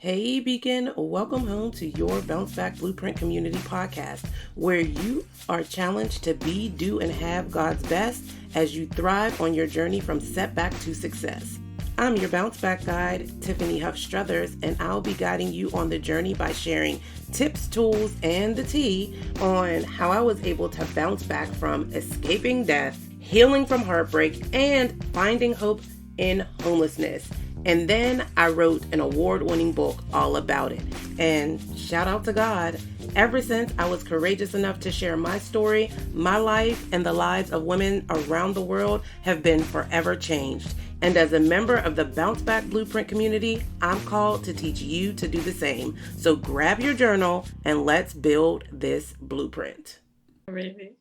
Hey Beacon, welcome home to your Bounce Back Blueprint Community podcast, where you are challenged to be, do, and have God's best as you thrive on your journey from setback to success. I'm your Bounce Back guide, Tiffany Huff Struthers, and I'll be guiding you on the journey by sharing tips, tools, and the tea on how I was able to bounce back from escaping death, healing from heartbreak, and finding hope in homelessness. And then I wrote an award-winning book all about it. And shout out to God, ever since I was courageous enough to share my story, my life and the lives of women around the world have been forever changed. And as a member of the Bounce Back Blueprint community, I'm called to teach you to do the same. So grab your journal and let's build this blueprint. Really?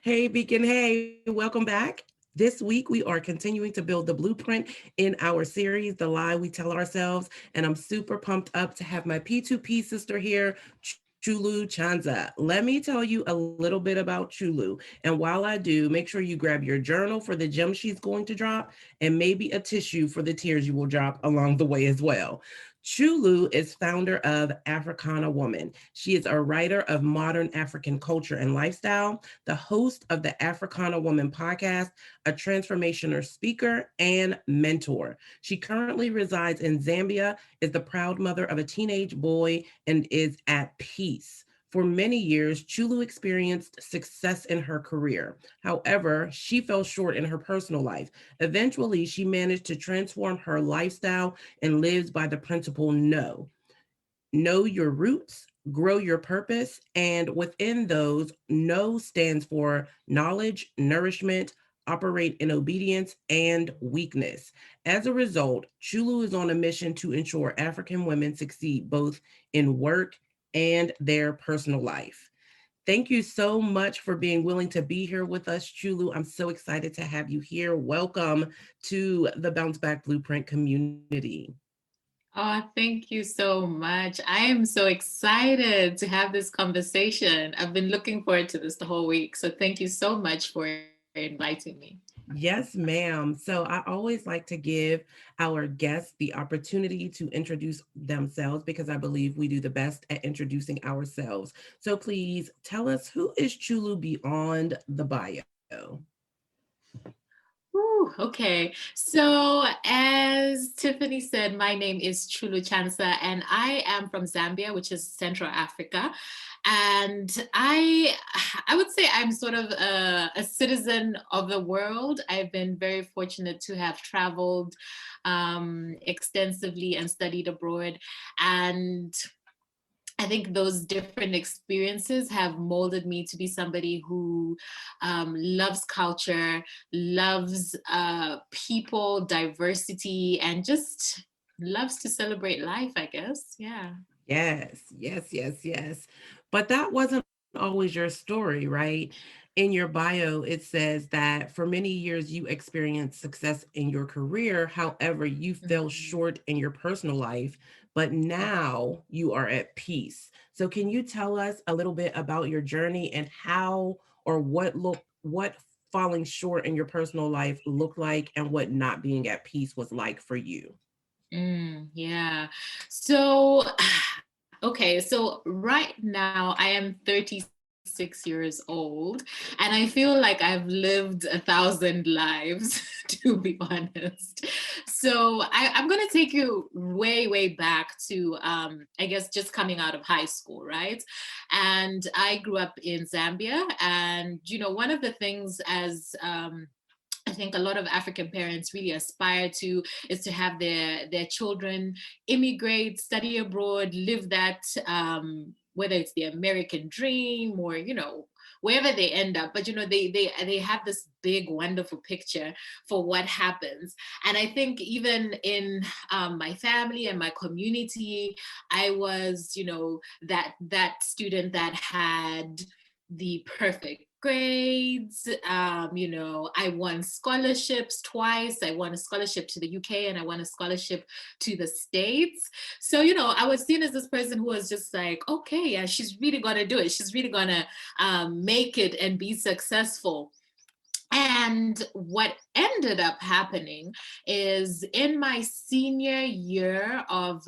Hey, Beacon. Hey, welcome back. This week, we are continuing to build the blueprint in our series, The Lie We Tell Ourselves. And I'm super pumped up to have my P2P sister here, Chulu Chansa. Let me tell you a little bit about Chulu. And while I do, make sure you grab your journal for the gem she's going to drop and maybe a tissue for the tears you will drop along the way as well. Chulu is founder of Africana Woman. She is a writer of modern African culture and lifestyle, the host of the Africana Woman podcast, a transformational speaker, and mentor. She currently resides in Zambia, is the proud mother of a teenage boy, and is at peace. For many years, Chulu experienced success in her career. However, she fell short in her personal life. Eventually, she managed to transform her lifestyle and lives by the principle no. Know your roots, grow your purpose, and within those, no stands for knowledge, nourishment, operate in obedience, and weakness. As a result, Chulu is on a mission to ensure African women succeed both in work and their personal life. Thank you so much for being willing to be here with us, Chulu. I'm so excited to have you here. Welcome to the Bounce Back Blueprint community. Oh, thank you so much. I am so excited to have this conversation. I've been looking forward to this the whole week. So thank you so much for inviting me. Yes, ma'am. So I always like to give our guests the opportunity to introduce themselves because I believe we do the best at introducing ourselves. So please tell us, who is Chulu beyond the bio? Ooh, okay. So, as Tiffany said, my name is Chulu Chansa, and I am from Zambia, which is Central Africa. And I would say I'm sort of a citizen of the world. I've been very fortunate to have traveled extensively and studied abroad. And I think those different experiences have molded me to be somebody who loves culture, loves people, diversity, and just loves to celebrate life, I guess. Yeah. Yes, yes, yes, yes. But that wasn't always your story, right? In your bio, it says that for many years you experienced success in your career. However, you fell Mhm. short in your personal life, but Yeah. now you are at peace. So can you tell us a little bit about your journey and how or what falling short in your personal life looked like and what not being at peace was like for you? Yeah. So, okay. So right now I am 36 years old, and I feel like I've lived 1,000 lives, to be honest. So I'm going to take you way, way back to, I guess, just coming out of high school, right? And I grew up in Zambia. And, one of the things as, I think a lot of African parents really aspire to is to have their children immigrate, study abroad, live that whether it's the American dream or wherever they end up. But they have this big wonderful picture for what happens. And I think even in my family and my community, I was that student that had the perfect grades. I won scholarships twice. I won a scholarship to the UK and I won a scholarship to the States. So, I was seen as this person who was just like, okay, yeah, she's really going to do it. She's really going to make it and be successful. And what ended up happening is in my senior year of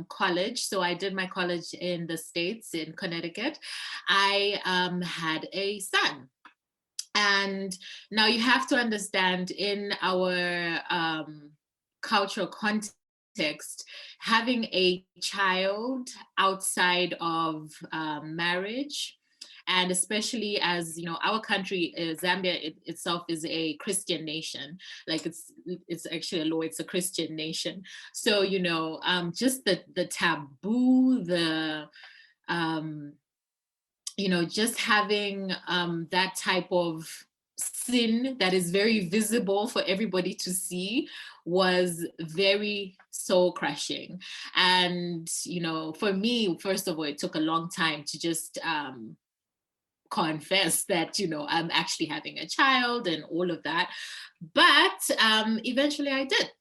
college, so I did my college in the States, in Connecticut, I had a son. And now you have to understand, in our cultural context, having a child outside of marriage, and especially as you know, our country, Zambia itself is a Christian nation. Like it's actually a law, it's a Christian nation. So you know, just the taboo, the um you know, just having that type of sin that is very visible for everybody to see was very soul crushing. And you know, for me, first of all, it took a long time to just confess that, you know, I'm actually having a child and all of that. But eventually I did.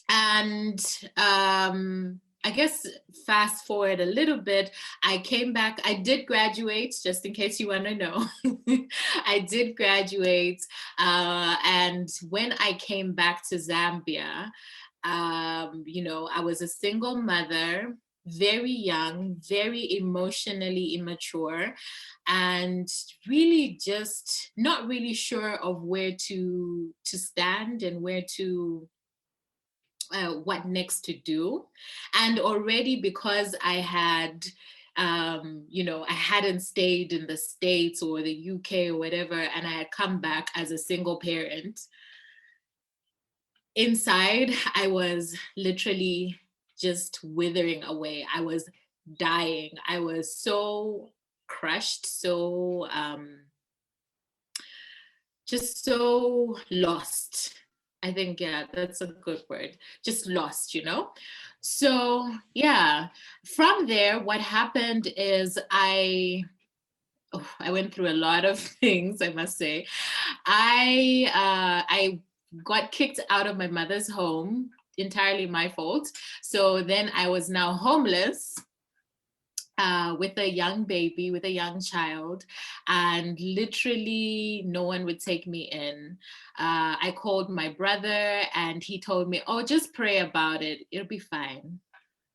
And I guess fast forward a little bit, I came back. I did graduate, just in case you want to know. I did graduate. And when I came back to Zambia, you know, I was a single mother, very young, very emotionally immature, and really just not really sure of where to stand and where to what next to do. And already, because I had you know, I hadn't stayed in the States or the UK or whatever, and I had come back as a single parent, inside I was literally just withering away. I was dying. I was so crushed, so just so lost. I think, yeah, that's a good word. Just lost, you know? So, yeah, from there, what happened is I went through a lot of things, I must say. I got kicked out of my mother's home, entirely my fault. So then I was now homeless, with a young baby, with a young child, and literally no one would take me in. I called my brother and he told me, oh, just pray about it. It'll be fine,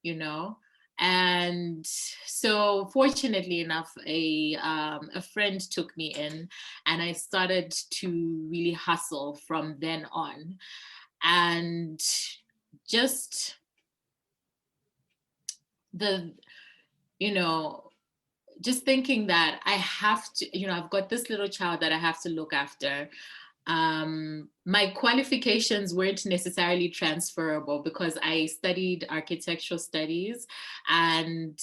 you know? And so fortunately enough, a friend took me in, and I started to really hustle from then on. And just the, you know, just thinking that I have to, you know, I've got this little child that I have to look after. My qualifications weren't necessarily transferable because I studied architectural studies, and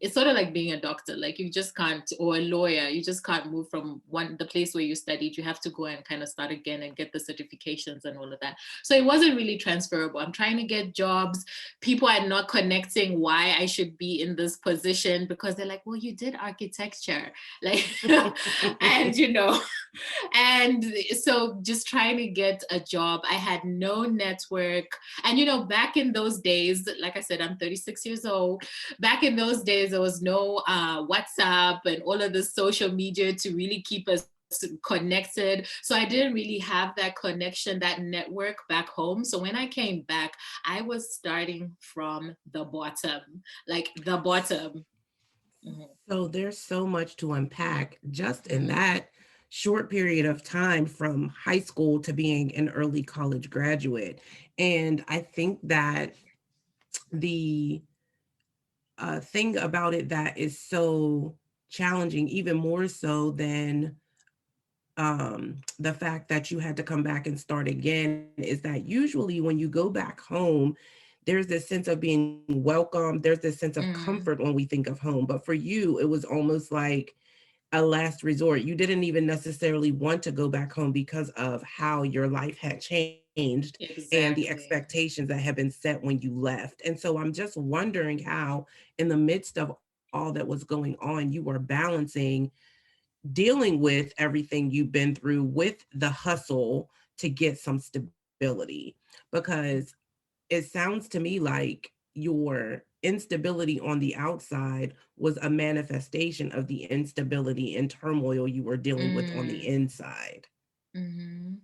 it's sort of like being a doctor. Like you just can't, or a lawyer, you just can't move from the place where you studied. You have to go and kind of start again and get the certifications and all of that. So it wasn't really transferable. I'm trying to get jobs. People are not connecting why I should be in this position because they're like, well, you did architecture, like, and you know, and so just trying to get a job. I had no network. And you know, back in those days, like I said, I'm 36 years old. Back in those days, there was no WhatsApp and all of the social media to really keep us connected. So I didn't really have that connection, that network back home. So when I came back, I was starting from the bottom, like the bottom. Mhm. So there's so much to unpack just in Mhm. that short period of time from high school to being an early college graduate. And I think that the thing about it that is so challenging, even more so than the fact that you had to come back and start again, is that usually when you go back home, there's this sense of being welcome. There's this sense of Mm, comfort when we think of home. But for you, it was almost like a last resort. You didn't even necessarily want to go back home because of how your life had changed and the exactly. expectations that had been set when you left. And so I'm just wondering how, in the midst of all that was going on, you were balancing dealing with everything you've been through with the hustle to get some stability. Because it sounds to me like your instability on the outside was a manifestation of the instability and turmoil you were dealing with on the Mm. inside. Mhm.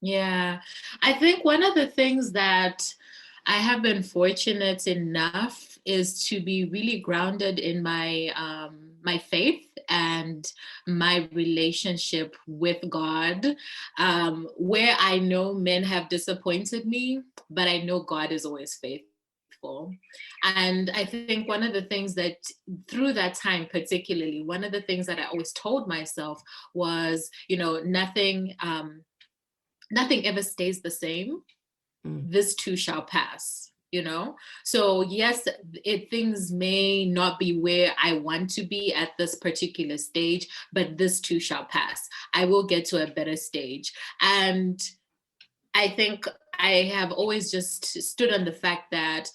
Yeah. I think one of the things that I have been fortunate enough is to be really grounded in my faith and my relationship with God, where I know men have disappointed me, but I know God is always faithful. And I think one of the things that through that time, particularly, one of the things that I always told myself was, nothing ever stays the same. Mm. This too shall pass, so yes, things may not be where I want to be at this particular stage, but this too shall pass. I will get to a better stage. And I think I have always just stood on the fact that,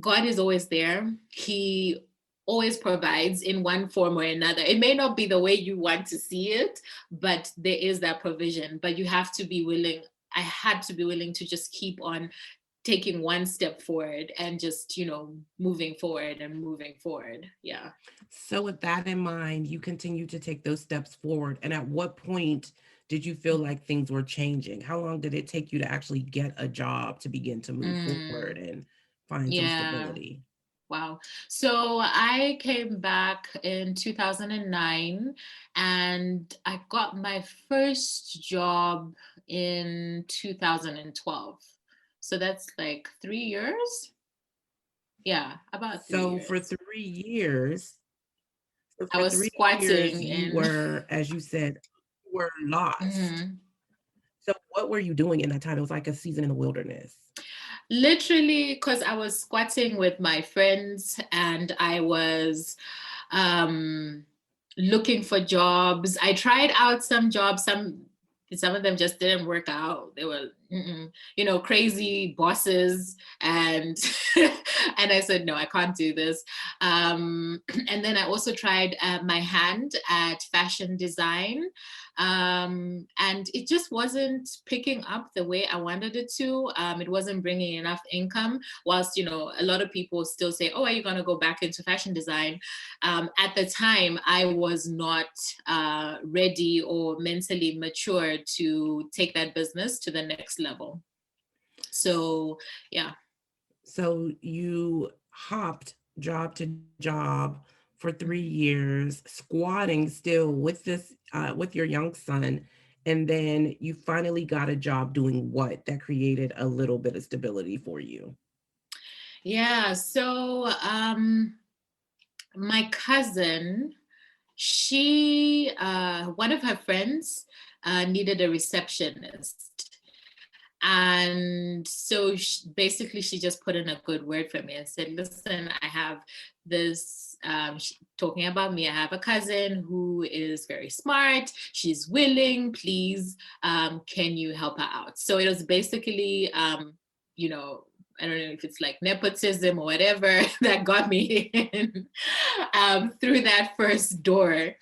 God is always there. He always provides in one form or another. It may not be the way you want to see it, but there is that provision. But you have to be willing. I had to be willing to just keep on taking one step forward and just, moving forward and moving forward. Yeah. So, with that in mind, you continue to take those steps forward. And at what point did you feel like things were changing? How long did it take you to actually get a job to begin to move forward Mm, and find some yeah. stability? Wow. So I came back in 2009 and I got my first job in 2012. So that's like 3 years. Yeah, about three So, for years. 3 years, so I for was 3 years, squatting you in. were, as you said, you were lost. Mhm. So, what were you doing in that time? It was like a season in the wilderness. Literally, because I was squatting with my friends and I was um, looking for jobs. I tried out some jobs. Some of them just didn't work out. They were, crazy bosses, and and I said, no, I can't do this. And then I also tried my hand at fashion design, and it just wasn't picking up the way I wanted it to. It wasn't bringing enough income. Whilst a lot of people still say, "Oh, are you going to go back into fashion design?" At the time, I was not ready or mentally mature to take that business to the next level. So, yeah. So you hopped job to job for 3 years, squatting still with with your young son, and then you finally got a job doing what that created a little bit of stability for you. Yeah. So, my cousin, one of her friends needed a receptionist. And so basically, she just put in a good word for me and said, listen, I have this, talking about me, I have a cousin who is very smart. She's willing. Please, can you help her out? So it was basically, you know, I don't know if it's like nepotism or whatever that got me in through that first door.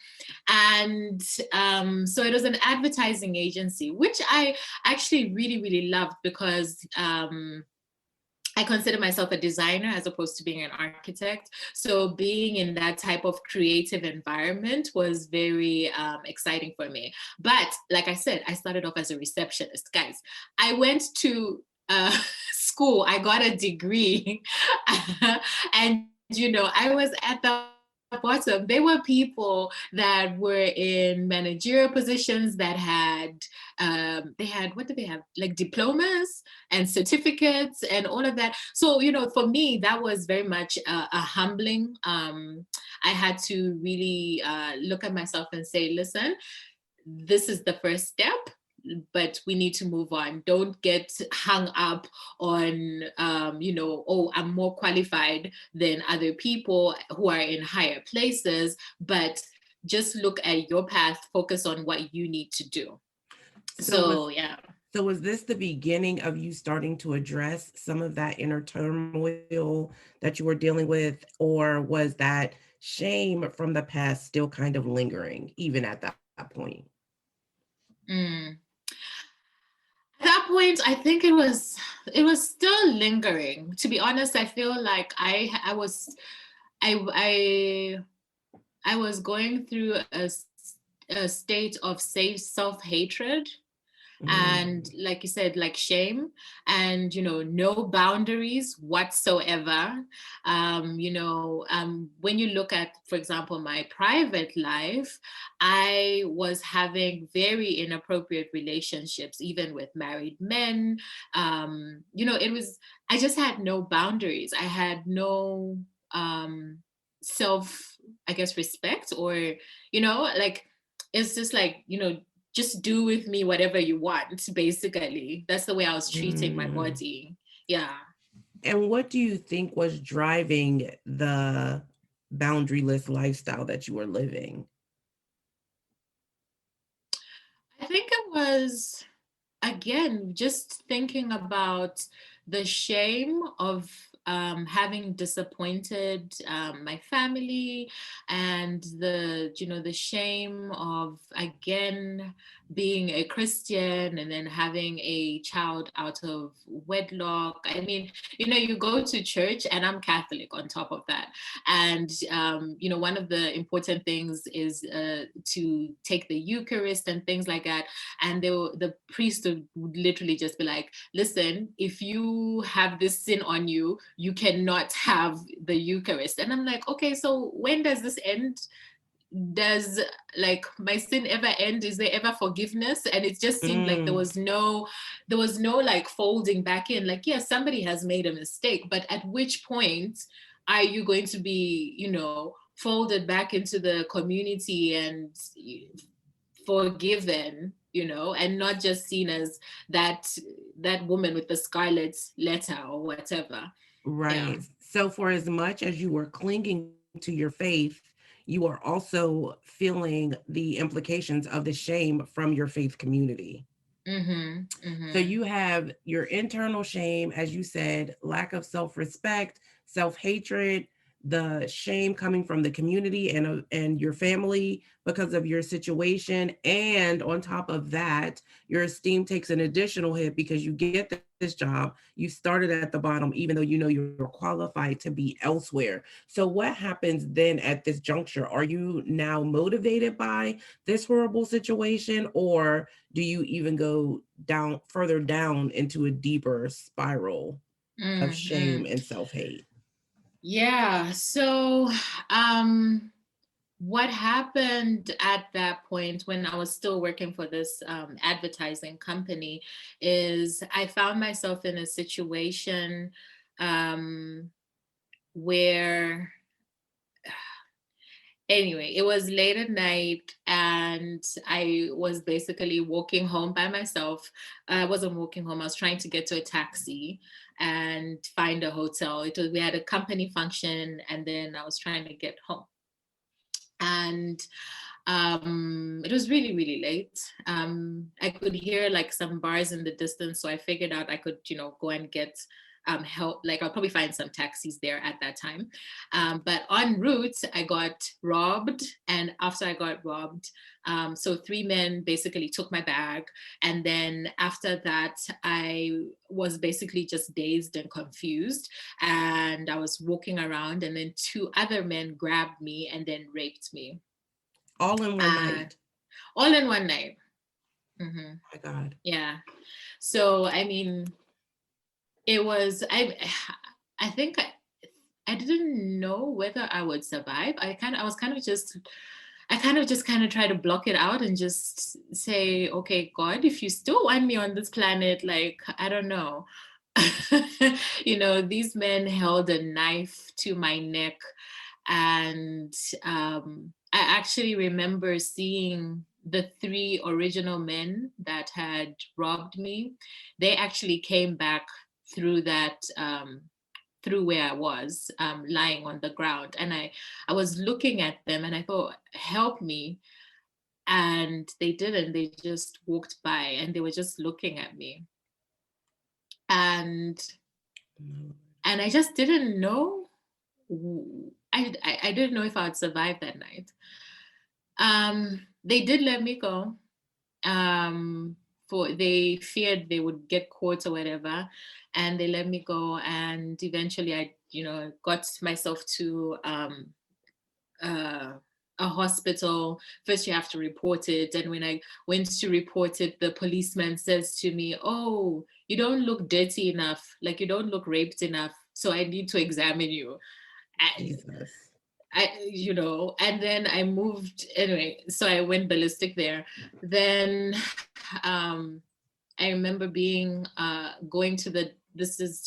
And so it was an advertising agency, which I actually really, really loved because I consider myself a designer as opposed to being an architect. So being in that type of creative environment was very exciting for me. But like I said, I started off as a receptionist. Guys, I went to school, I got a degree, and I was at the bottom. There were people that were in managerial positions that had what did they have, like diplomas and certificates and all of that. So for me that was very much a humbling. I had to really look at myself and say, listen, this is the first step, but we need to move on. Don't get hung up on oh, I'm more qualified than other people who are in higher places, but just look at your path, focus on what you need to do. So So was yeah. so was this the beginning of you starting to address some of that inner turmoil that you were dealing with, or was that shame from the past still kind of lingering even at that point? Mm. At that point, I think it was still lingering. To be honest, I feel like I was going through a state of safe self-hatred, and Mm. like you said, like shame, and no boundaries whatsoever. When you look at, for example, my private life, I was having very inappropriate relationships even with married men. It was, I just had no boundaries. I had no self, I guess, respect, or like, it's just like, just do with me whatever you want, basically. That's the way I was treating my Mm. body. Yeah. And what do you think was driving the boundaryless lifestyle that you were living? I think it was, again, just thinking about the shame of having disappointed my family, and the shame of, again, being a Christian and then having a child out of wedlock. I mean, you go to church, and I'm Catholic on top of that. And one of the important things is to take the Eucharist and things like that. And the priest would literally just be like, listen, if you have this sin on you, you cannot have the Eucharist. And I'm like, okay, so when does this end? Does, like, my sin ever end? Is there ever forgiveness? And it just seemed like there Mm. was no, like, folding back in. Like, yes, somebody has made a mistake, but at which point are you going to be, folded back into the community and forgiven, and not just seen as that woman with the scarlet letter or whatever. Yeah. Right. So, for as much as you were clinging to your faith, you are also feeling the implications of the shame from your faith community. Mm-hmm. So Mm-hmm. you have your internal shame, as you said, lack of self respect, self hatred, the shame coming from the community and your family because of your situation. And on top of that, your esteem takes an additional hit because you get this job. You started at the bottom, even though you know you're qualified to be elsewhere. So, what happens then at this juncture? Are you now motivated by this horrible situation, or do you even go down further down into a deeper spiral of shame Mm-hmm. and self-hate? Yeah. So, um, what happened at that point when I was still working for this advertising company is I found myself in a situation um, where, anyway, it was late at night, and I was basically walking home by myself. I wasn't walking home, I was trying to get to a taxi and find a hotel. We had a company function, and then I was trying to get home. And it was really, really late. I could hear like some bars in the distance, so I figured out I could, go and get help. Like, I'll probably find some taxis there at that time. But en route, I got robbed, and after I got robbed, so three men basically took my bag, and then after that, I was basically just dazed and confused, and I was walking around, and then two other men grabbed me and then raped me, All in one uh, night. all in one night. Hmm. My God. Yeah. So I mean, it was, I think I didn't know whether I would survive. I kind of just kind of try to block it out and just say, okay, God, if you still want me on this planet, like, I don't know. These men held a knife to my neck, and I actually remember seeing the three original men that had robbed me. They actually came back through that through where I was lying on the ground, and I was looking at them, and I thought, help me. And they didn't. They just walked by, and they were just looking at me, and No. I just didn't know. I didn't know if I would survive that night. They did let me go. For they feared they would get caught or whatever, and they let me go. And eventually, I got myself to uh, a hospital. First you have to report it, and when I went to report it, the policeman says to me, oh, you don't look dirty enough, like you don't look raped enough, so I need to examine you. Jesus. And then I moved anyway, so I went ballistic there. Then um I remember being going to the this is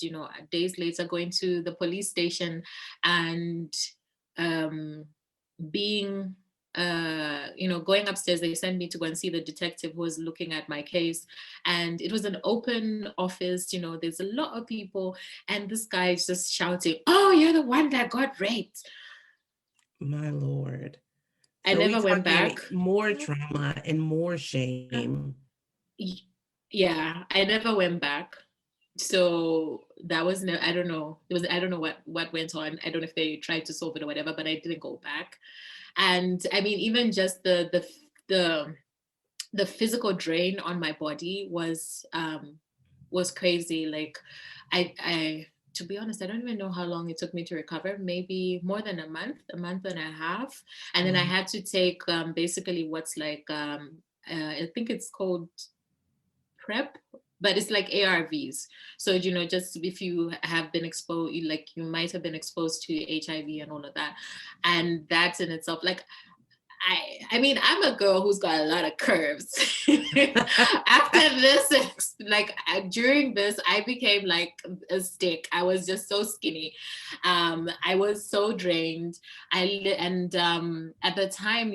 days later, going to the police station, and um being going upstairs. They sent me to go and see the detective who was looking at my case, and it was an open office. There's a lot of people, and this guy is just shouting, oh, you're the one that got raped. My Lord. I So we never went talking back. more trauma and more shame. Yeah, I never went back. So that was no, I don't know. I don't know what went on. I don't know if they tried to solve it or whatever, but I didn't go back. And I mean, even just the the physical drain on my body was crazy. Like I to be honest, I don't even know how long it took me to recover. Maybe more than a month and a half. And then I Wow. had to take basically what's like I think it's called prep, but it's like ARVs. So just if you have been exposed, like you might have been exposed to HIV and all of that, and that's in itself, like I mean, I'm a girl who's got a lot of curves. After this, like during this, I became like a stick. I was just so skinny. I was so drained. And at the time,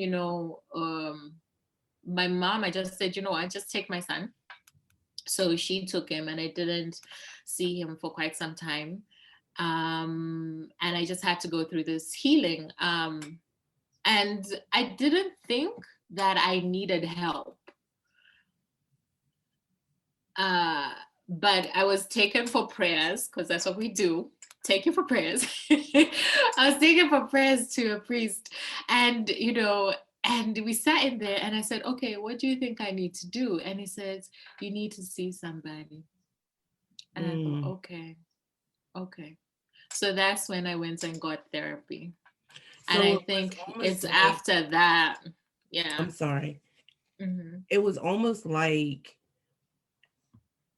my mom, I just said, I just take my son. So she took him, and I didn't see him for quite some time. And I just had to go through this healing. And I didn't think that I needed help. Uh, but I was taken for prayers, because that's what we do. Take you for prayers. I was taken for prayers to a priest. And, and we sat in there, and I said, okay, what do you think I need to do? And he says, you need to see somebody. And I thought, Mm. okay. So that's when I went and got therapy. And So I it was think almost it's like, after that. Yeah. I'm sorry. Mm-hmm. It was almost like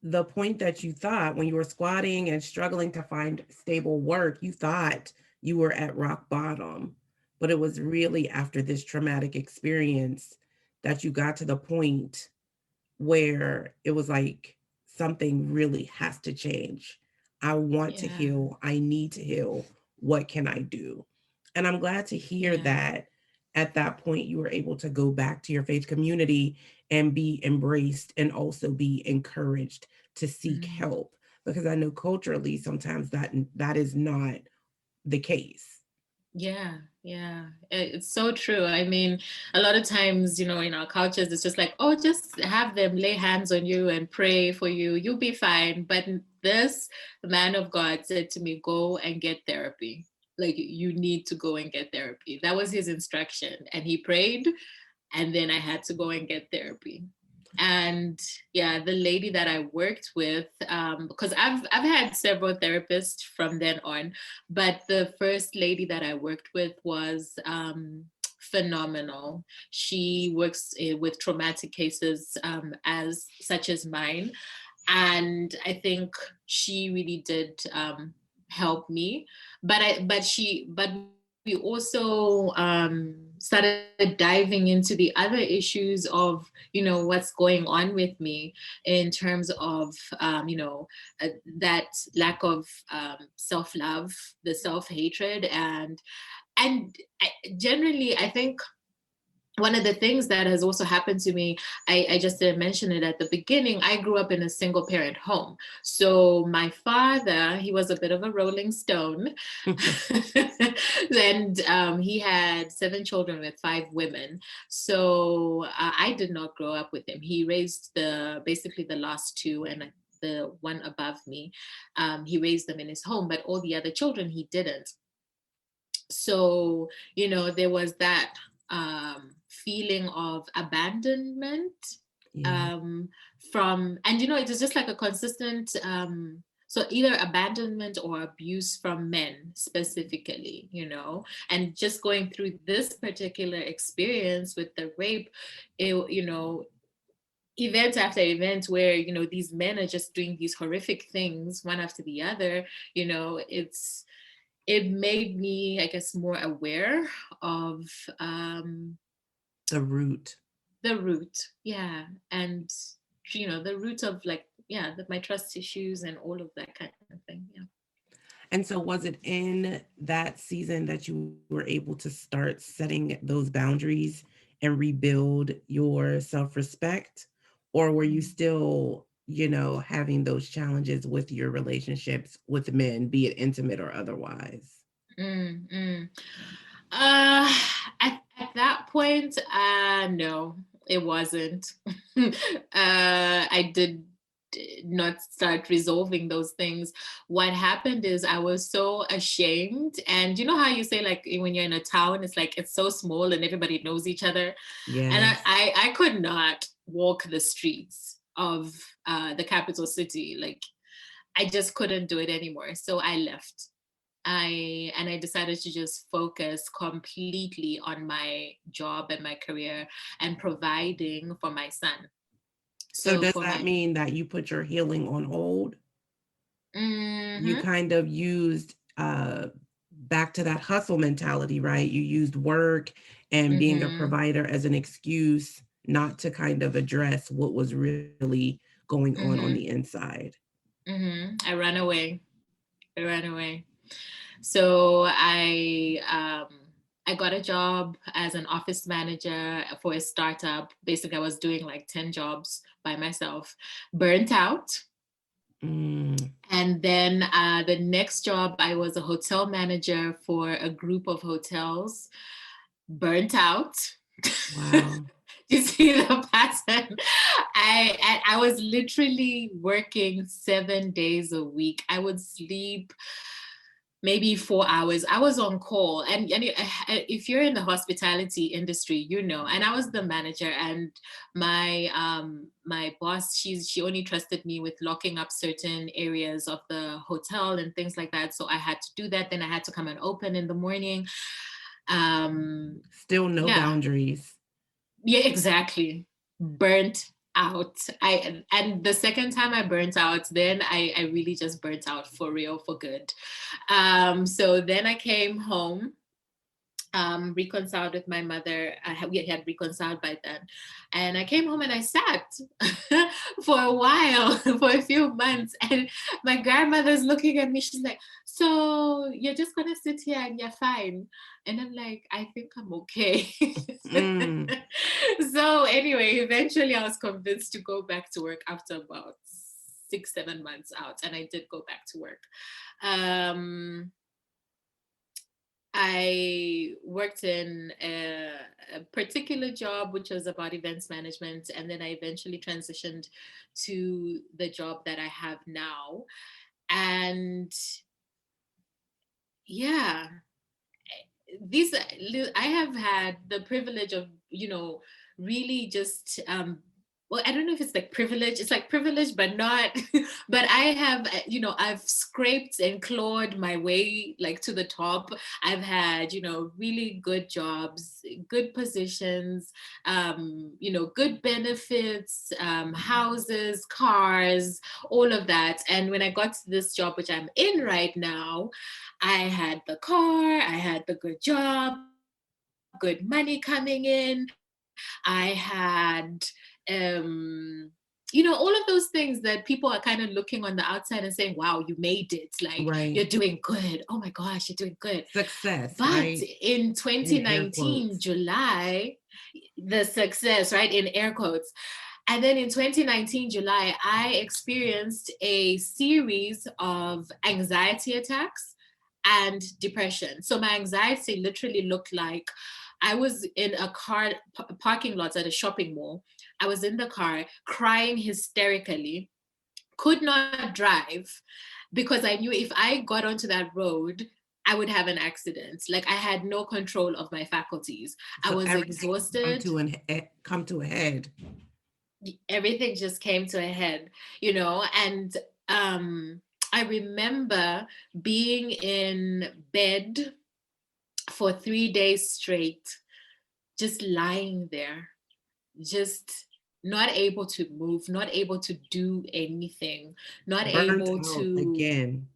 the point that you thought when you were squatting and struggling to find stable work, you thought you were at rock bottom. But it was really after this traumatic experience that you got to the point where it was like something really has to change. I want to Yeah. heal. I need to heal. What can I do? And I'm glad to hear Yeah. that at that point you were able to go back to your faith community and be embraced and also be encouraged to seek Mhm. help, because I know culturally sometimes that is not the case. Yeah, yeah, it's so true. I mean, a lot of times, in our cultures, it's just like, oh, just have them lay hands on you and pray for you. You'll be fine. But this man of God said to me, go and get therapy. Like, you need to go and get therapy. That was his instruction. And he prayed, and then I had to go and get therapy. And yeah, the lady that I worked with, because I've had several therapists from then on, but the first lady that I worked with was phenomenal. She works with traumatic cases as such as mine, and I think she really did help me. But we also started diving into the other issues of what's going on with me in terms of that lack of self-love, the self-hatred, and generally I think one of the things that has also happened to me, I just didn't mention it at the beginning. I grew up in a single parent home. So my father, he was a bit of a rolling stone. And he had 7 children with 5 women. So I did not grow up with him. He raised basically the last 2 and the one above me. He raised them in his home, but all the other children he didn't. So there was that feeling of abandonment Yeah. um, from, and it was just like a consistent So either abandonment or abuse from men specifically, and just going through this particular experience with the rape, event after event where, these men are just doing these horrific things one after the other, it made me, I guess, more aware of um, The root. the root. Yeah. And, the root of like, yeah, my trust issues and all of that kind of thing. Yeah. And so, was it in that season that you were able to start setting those boundaries and rebuild your self respect? Or were you still, having those challenges with your relationships with men, be it intimate or otherwise? Mm, mm. Uh, at that point, no, it wasn't. I did not start resolving those things. What happened is I was so ashamed. And you know how you say, like, when you're in a town, it's like it's so small and everybody knows each other. And Yes. I could not walk the streets of the capital city. Like, I just couldn't do it anymore. So I left. I decided to just focus completely on my job and my career and providing for my son. So, So does for that my mean that you put your healing on hold? You hmm kind of used back to that hustle mentality, right? You used work and being a hmm provider as an excuse not to kind of address what was really going on the hmm inside. I ran away. I ran away. So I got a job as an office manager for a startup. Basically, I was doing like 10 jobs by myself, burnt out. Mm, And then the next job, I was a hotel manager for a group of hotels, burnt out. wow. You see the pattern? I was literally working 7 days a week. I would sleep maybe 4 hours. I was on call, and if you're in the hospitality industry, and I was the manager, and my boss, she only trusted me with locking up certain areas of the hotel and things like that, so I had to do that. Then I had to come and open in the morning. Still no Yeah, boundaries. yeah, exactly. Burnt out. And the second time I burnt out, then I really just burnt out for real, for good. So then I came home, reconciled with my mother. We had reconciled by then. And I came home and I sat for a while, for a few months. And my grandmother's looking at me. She's like, "So you're just going to sit here and you're fine?" And I'm like, "I think I'm okay." Mm, So anyway, eventually I was convinced to go back to work after about 6, 7 months out. And I did go back to work. Um, I worked in a particular job, which was about events management. And then I eventually transitioned to the job that I have now. And yeah, these I have had the privilege of, really just well, I don't know if it's like privilege. It's like privilege, but not. But I have, I've scraped and clawed my way like to the top. I've had, really good jobs, good positions, good benefits, houses, cars, all of that. And when I got to this job, which I'm in right now, I had the car, I had the good job, good money coming in. I had, all of those things that people are kind of looking on the outside and saying, "Wow, you made it. Like, you're right. doing good. Oh my gosh, you're doing good." Success, But right? in In air 2019, quotes. July, the success, right, in air quotes. And then in 2019, July, I experienced a series of anxiety attacks and depression. So my anxiety literally looked like I was in a car parking lot at a shopping mall. I was in the car crying hysterically, could not drive because I knew if I got onto that road, I would have an accident. Like, I had no control of my faculties. I So was everything exhausted. come to a head. Everything just came to a head, and um I remember being in bed for 3 days straight, just lying there, just not able to move, not able to do anything, not Burnt able out to again.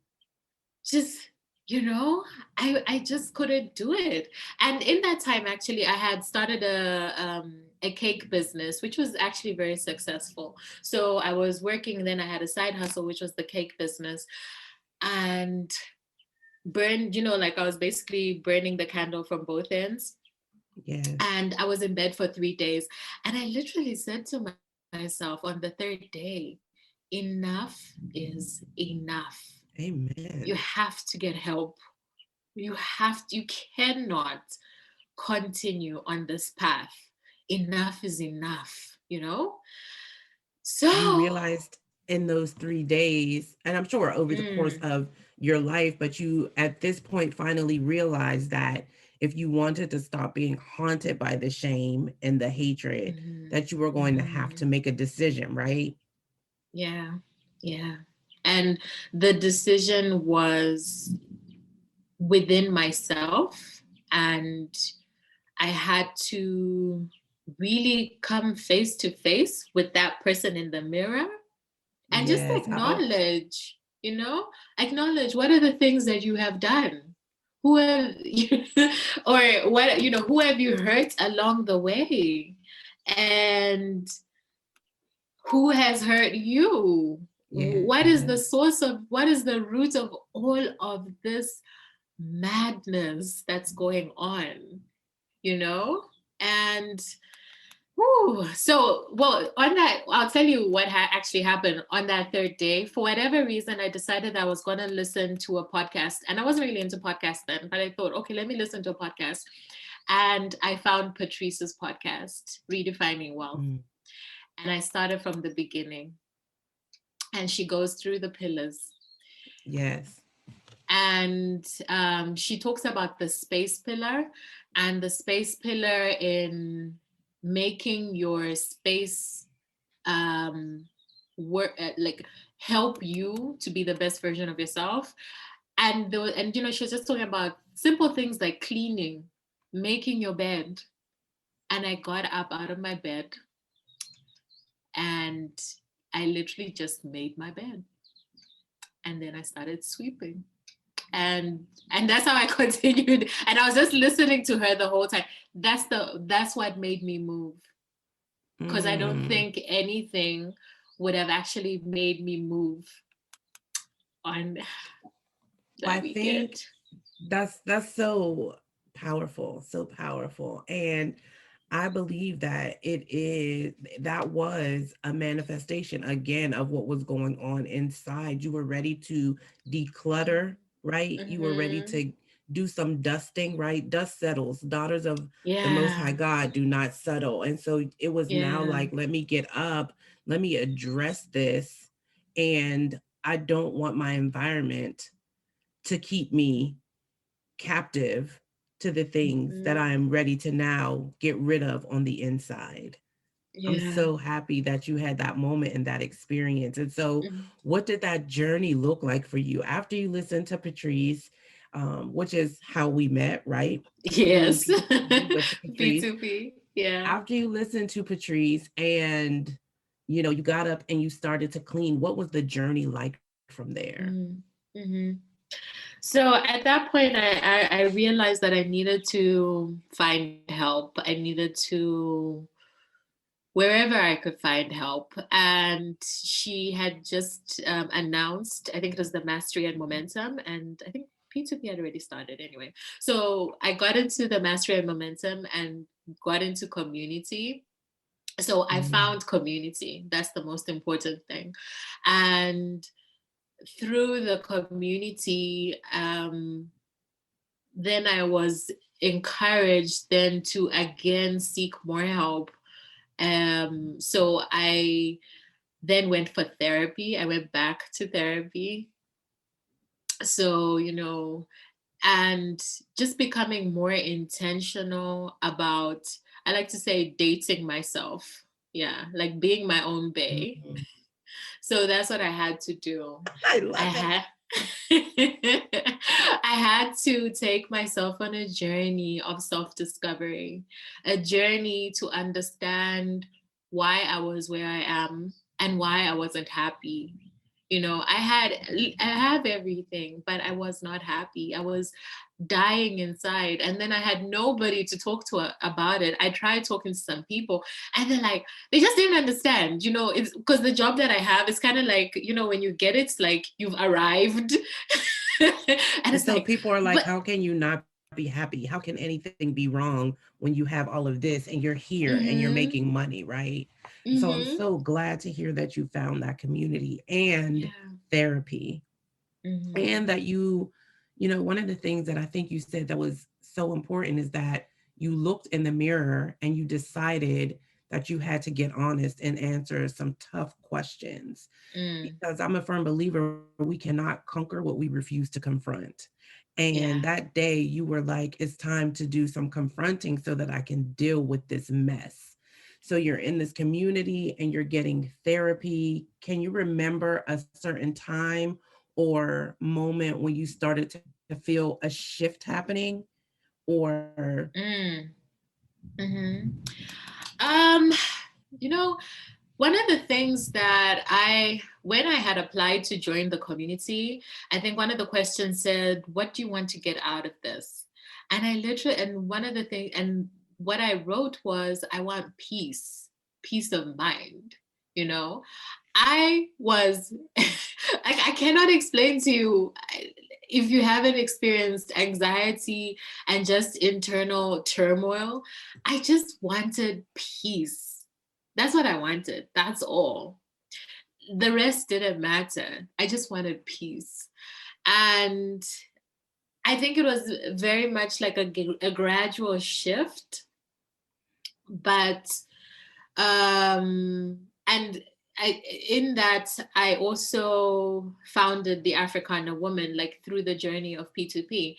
just, I just couldn't do it. And in that time, actually, I had started a cake business, which was actually very successful. So I was working, then I had a side hustle, which was the cake business. And burned, like I was basically burning the candle from both ends. Yes. And I was in bed for 3 days. And I literally said to myself on the third day, enough is enough. You Amen. have to get help. You cannot continue on this path. Enough is enough. You So, realized in those 3 days, and I'm sure over the course mm, of your life, but you at this point finally realized that if you wanted to stop being haunted by the shame and the hatred, mhm, that you were going to have mhm. to make a decision, right? Yeah, yeah. And the decision was within myself, and I had to really come face to face with that person in the mirror and just Yes. acknowledge what are the things that you have done, who have you, or what, who have you hurt along the way, and who has hurt you, what is the Yes. source of, what is the root of all of this madness that's going on, you know and well, on that, I'll tell you what actually happened on that third day. For whatever reason, I decided I was going to listen to a podcast. And I wasn't really into podcasts then, but I thought, okay, let me listen to a podcast. And I found Patrice's podcast, Redefining Wealth. Mm, And I started from the beginning. And she goes through the pillars. yes. And she talks about the space pillar, and the space pillar in making your space work, like help you to be the best version of yourself. And she was just talking about simple things like cleaning, making your bed. And I got up out of my bed and I literally just made my bed, and then I started sweeping. And that's how I continued. And I was just listening to her the whole time. That's what made me move, because I don't Mm, think anything would have actually made me move on I that weekend. think that's so powerful, so powerful. And I believe that that was a manifestation again of what was going on inside. You were ready to declutter, right? You were ready Mm-hmm. to do some dusting, right? Dust settles. Daughters of the Most Yeah, High God do not settle. And so it was now yeah, like, let me get up, let me address this. And I don't want my environment to keep me captive to the things that mm-hmm. I am ready to now get rid of on the inside. I'm Yeah. so happy that you had that moment and that experience. And so, Mhm. what did that journey look like for you after you listened to Patrice, which is how we met, right? Through Yes. P2P, but to Patrice. P2P. Yeah. After you listened to Patrice and you got up and you started to clean, what was the journey like from there? Mm-hmm. So at that point, I realized that I needed to find help. I needed to wherever I could find help. And she had just announced, I think it was the Mastery and Momentum, and I think P2P had already started anyway. So I got into the Mastery and Momentum and got into community. So I Mm, found community. That's the most important thing. And through the community, then I was encouraged then to again seek more help. So I then went for therapy. I went back to therapy. So, and just becoming more intentional about, I like to say, dating myself. Yeah, like being my own bae. mm, So that's what I had to do. I I love it. had I had to take myself on a journey of self-discovery, a journey to understand why I was where I am and why I wasn't happy. You know, I have everything, but I was not happy. I was dying inside, and then I had nobody to talk to about it. I tried talking to some people, and they're like, they just didn't understand. You know, it's because the job that I have is kind of like, you know, when you get it, it's like you've arrived. And And it's so like, people are like, but how can you not be happy? How can anything be wrong when you have all of this and you're here and you're mm-hmm, making money, right? So I'm mm-hmm, so glad to hear that you found that community and yeah, therapy, mm-hmm, and that you know, one of the things that I think you said that was so important is that you looked in the mirror and you decided that you had to get honest and answer some tough questions, mm, because I'm a firm believer we cannot conquer what we refuse to confront. And yeah, that day you were like, it's time to do some confronting so that I can deal with this mess. So you're in this community and you're getting therapy. Can you remember a certain time or moment when you started to feel a shift happening? Or mm, mm-hmm. Um, you know, one of the things that when I had applied to join the community, I think one of the questions said, what do you want to get out of this? And I literally, and one of the things, and what I wrote was, I want peace, peace of mind. You know, I was, I cannot explain to you if you haven't experienced anxiety and just internal turmoil. I just wanted peace. That's what I wanted. That's all. The rest didn't matter. I just wanted peace. And I think it was very much like a gradual shift, but and in that I also founded the Africana Woman, like through the journey of P2P.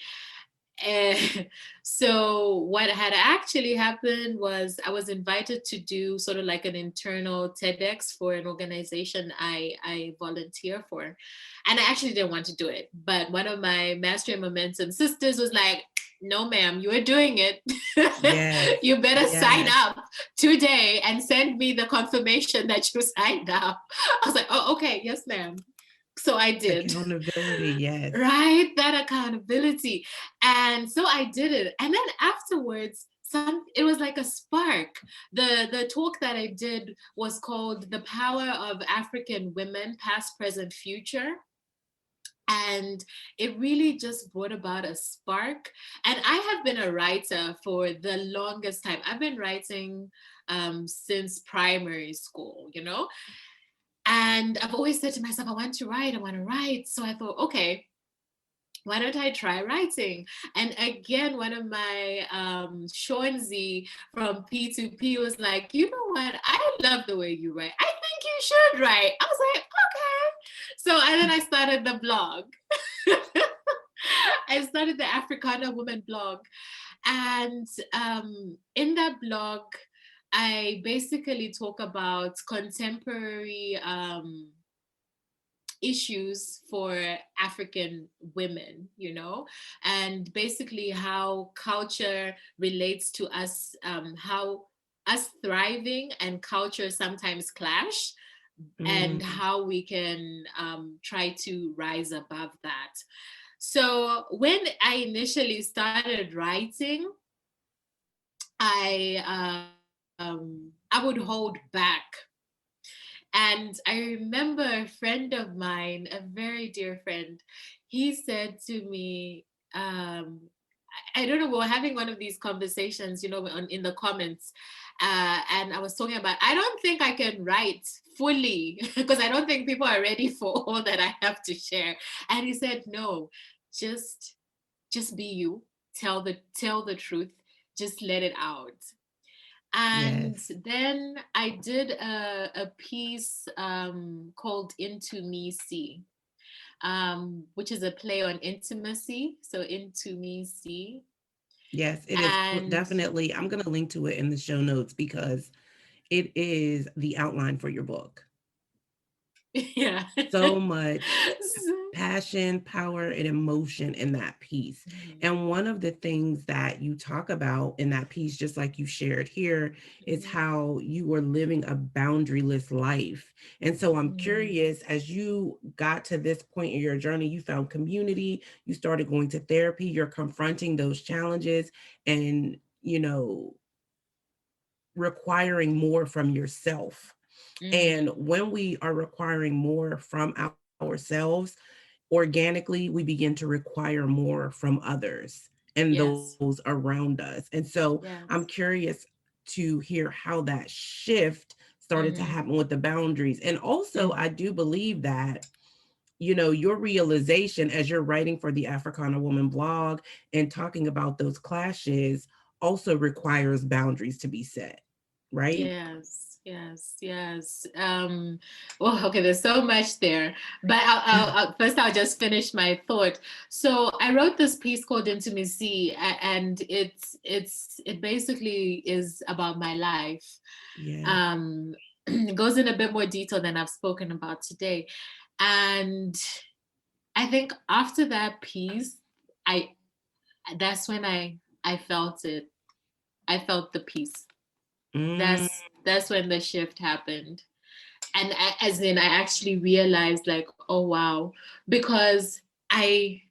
And so what had actually happened was I was invited to do sort of like an internal TEDx for an organization I volunteer for. And I actually didn't want to do it. But one of my Mastery and Momentum sisters was like, no, ma'am, you are doing it. yes, You better sign yes, up today and send me the confirmation that you signed up. I was like, oh, okay, yes, ma'am. So I did. accountability, yes. Right, that accountability. And so I did it, and then afterwards it was like a spark. The talk that I did was called The Power of African Women, Past, Present, Future. And it really just brought about a spark. And I have been a writer for the longest time. I've been writing since primary school, you know. And I've always said to myself, I want to write, I want to write. So I thought, okay, why don't I try writing? And again, one of my Shonzi from P2P was like, you know what? I love the way you write. I think you should write. I was like, okay. So and then I started the blog. I started the Africana Woman blog. And in that blog, I basically talk about contemporary issues for African women, you know, and basically how culture relates to us, how us thriving and culture sometimes clash, and Mm, how we can try to rise above that. So when I initially started writing, I would hold back. And I remember a friend of mine, a very dear friend, he said to me, I don't know, we were having one of these conversations, you know, in the comments. And I was talking about, I don't think I can write fully because I don't think people are ready for all that I have to share. And he said, no, just be you, tell the truth, just let it out. And yes. then I did a piece called Into Me See, which is a play on intimacy. So Into Me See. Yes, it is And definitely. I'm going to link to it in the show notes because it is the outline for your book. Yeah. So much So- passion, power, and emotion in that piece. Mhm, And one of the things that you talk about in that piece, just like you shared here, is mhm, how you were living a boundaryless life. And so I'm mhm. curious, as you got to this point in your journey, you found community, you started going to therapy, you're confronting those challenges and, requiring more from yourself. And Mm, when we are requiring more from ourselves, organically we begin to require more from others and yes, those around us. And so I'm yes. curious to hear how that shift started to Mm-hmm. happen with the boundaries. And also, I do believe that, your realization as you're writing for the Africana Woman blog and talking about those clashes also requires boundaries to be set, right? Yes, yes, yes. Well, okay, there's so much there, but first I'll just finish my thought. So I wrote this piece called Intimacy, and it basically is about my life. Yes. Um, it goes in a bit more detail than I've spoken about today, and I think after that piece, I that's when I felt it. I felt the peace. Mm, That's when the shift happened, and as in I actually realized, like, oh wow, because i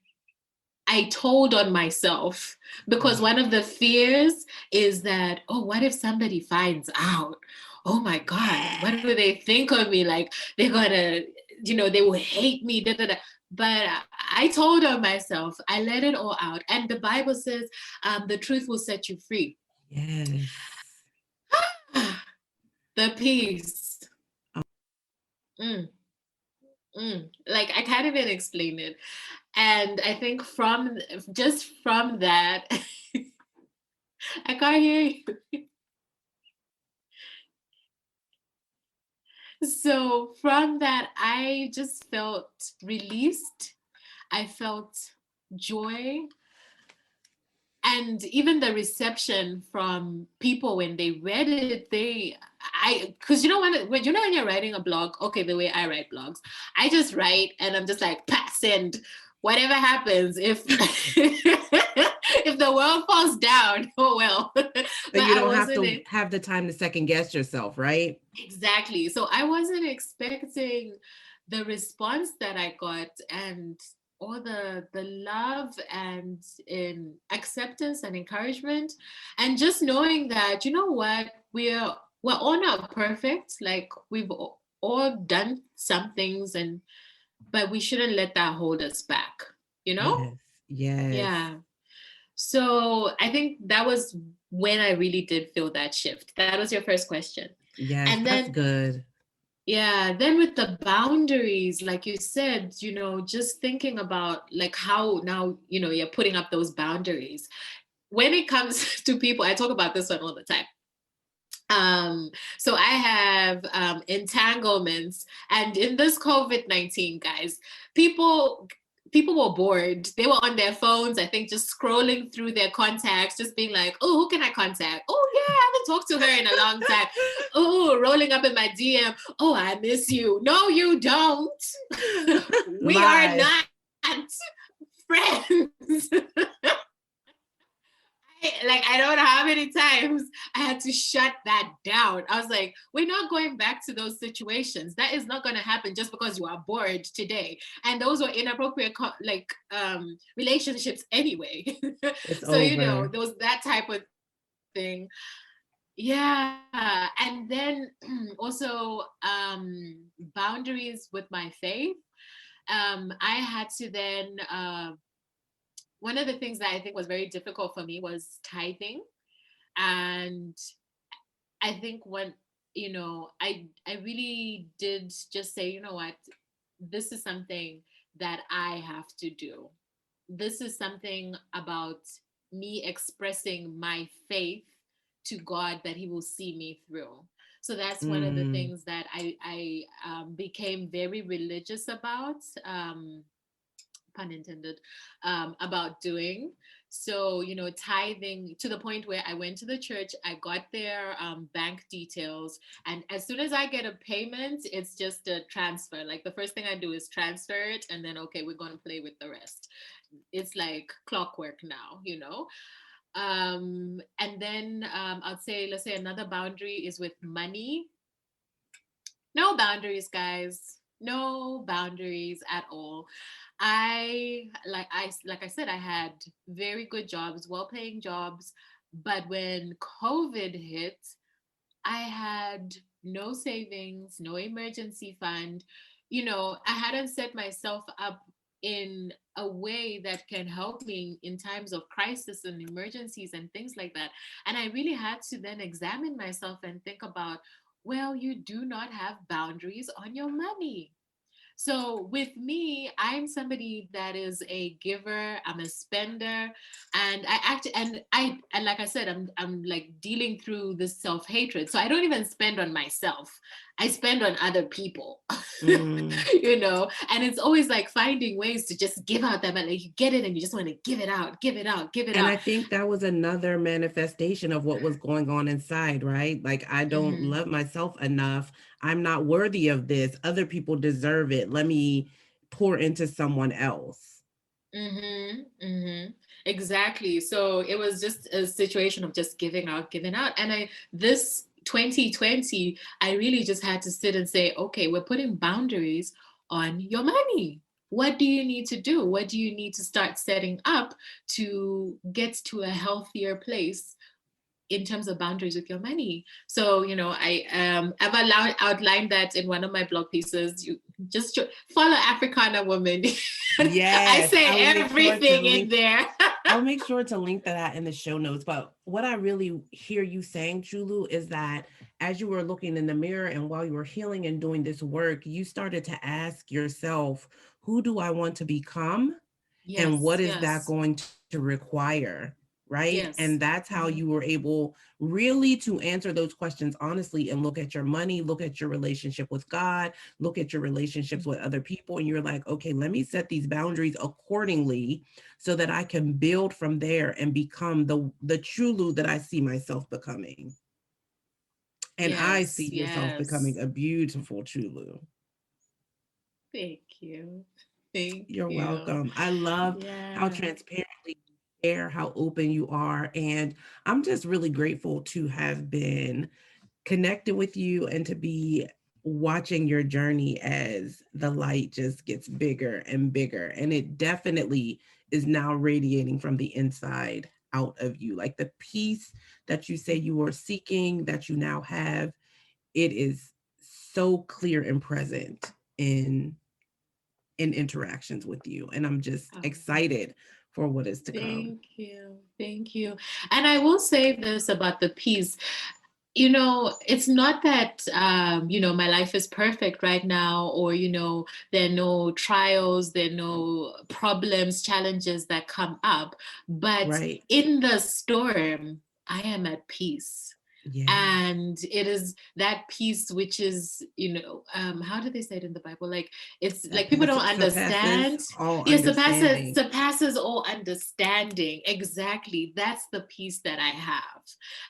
I told on myself, because yeah. one of the fears is that, oh, what if somebody finds out? Oh my god, what do they think of me? Like, they're gonna, they will hate me, da, da, da. But I told on myself, I let it all out, and the Bible says, the truth will set you free. Yes. The peace. Mm, like, I can't even explain it. And I think from that, I can't hear you. So from that, I just felt released. I felt joy. And even the reception from people when they read it, because when you're writing a blog, okay, the way I write blogs, I just write and I'm just like, pass, and whatever happens, if if the world falls down, oh well. But And you I don't have wasn't to have the time to second guess yourself, right? exactly. So I wasn't expecting the response that I got, and all the love and in acceptance and encouragement, and just knowing that, you know what, we're all not perfect. Like, we've all done some things, and but we shouldn't let that hold us back, you know? Yes. Yes. Yeah. So I think that was when I really did feel that shift. That was your first question. Yes. And That's then, good. yeah, then with the boundaries, like you said, just thinking about, like, how now, you're putting up those boundaries. When it comes to people, I talk about this one all the time. So I have entanglements, and in this COVID-19, guys, people people were bored. They were on their phones, I think, just scrolling through their contacts, just being like, oh, who can I contact? Oh yeah, I haven't talked to her in a long time. Oh, rolling up in my DM. Oh, I miss you. No, you don't. We are Lies. not friends. Like, I don't know how many times I had to shut that down. I was like, we're not going back to those situations. That is not going to happen just because you are bored today. And those were inappropriate relationships anyway. It's So, over. there was that type of thing. Yeah. And then also, boundaries with my faith. I had to then one of the things that I think was very difficult for me was tithing. And I think when, I really did just say, you know what, this is something that I have to do. This is something about me expressing my faith to God, that He will see me through. So that's one of the Mm, things that I became very religious about. pun intended, about doing. So, tithing to the point where I went to the church, I got their bank details. And as soon as I get a payment, it's just a transfer. Like the first thing I do is transfer it. And then, okay, we're going to play with the rest. It's like clockwork now. And then I'd say, let's say another boundary is with money. No boundaries, guys. No boundaries at all. I said, I had very good jobs, well-paying jobs, but when COVID hit, I had no savings, no emergency fund. I hadn't set myself up in a way that can help me in times of crisis and emergencies and things like that. And I really had to then examine myself and think about, well, you do not have boundaries on your money. So with me, I'm somebody that is a giver. I'm a spender, and and like I said, I'm like dealing through this self hatred. So I don't even spend on myself. I spend on other people. Mm. And it's always like finding ways to just give out that, like you get it and you just want to give it out, give it out, give it And out. I think that was another manifestation of what was going on inside, right? Like, I don't Mm-hmm. love myself enough. I'm not worthy of this. Other people deserve it. Let me pour into someone else. Mm-hmm. Mm-hmm. Exactly. So it was just a situation of just giving out. And this 2020, I really just had to sit and say, okay, we're putting boundaries on your money. What do you need to do? What do you need to start setting up to get to a healthier place in terms of boundaries with your money? So, I've outlined that in one of my blog pieces. You just follow Africana Woman. I Yes, say I will make sure to everything in link. there. I'll make sure to link that in the show notes. But what I really hear you saying, Chulu, is that as you were looking in the mirror and while you were healing and doing this work, you started to ask yourself, who do I want to become? And Yes, what is that yes, going to require? Right. And yes. that's how Mm-hmm. you were able really to answer those questions honestly and look at your money, look at your relationship with God, look at your relationships with other people. And you're like, okay, let me set these boundaries accordingly so that I can build from there and become the Chulu that I see myself becoming. And I Yes, see yourself yes. becoming a beautiful Chulu. Thank you. Thank You're you. welcome. I love how Yeah. transparently you share, how open you are. And I'm just really grateful to have been connected with you and to be watching your journey as the light just gets bigger and bigger. And it definitely is now radiating from the inside out of you. Like the peace that you say you are seeking, that you now have, it is so clear and present in interactions with you. And I'm just Oh, excited for what is to come. thank you. Thank you. And I will say this about the peace. It's not that, my life is perfect right now, or, there are no trials, there are no problems, challenges that come up. But Right. in the storm, I am at peace. Yes. And it is that peace which is, how do they say it in the Bible? Like, it's That like people don't surpasses understand. all Yes, surpasses understanding. surpasses all understanding. Exactly. That's the peace that I have.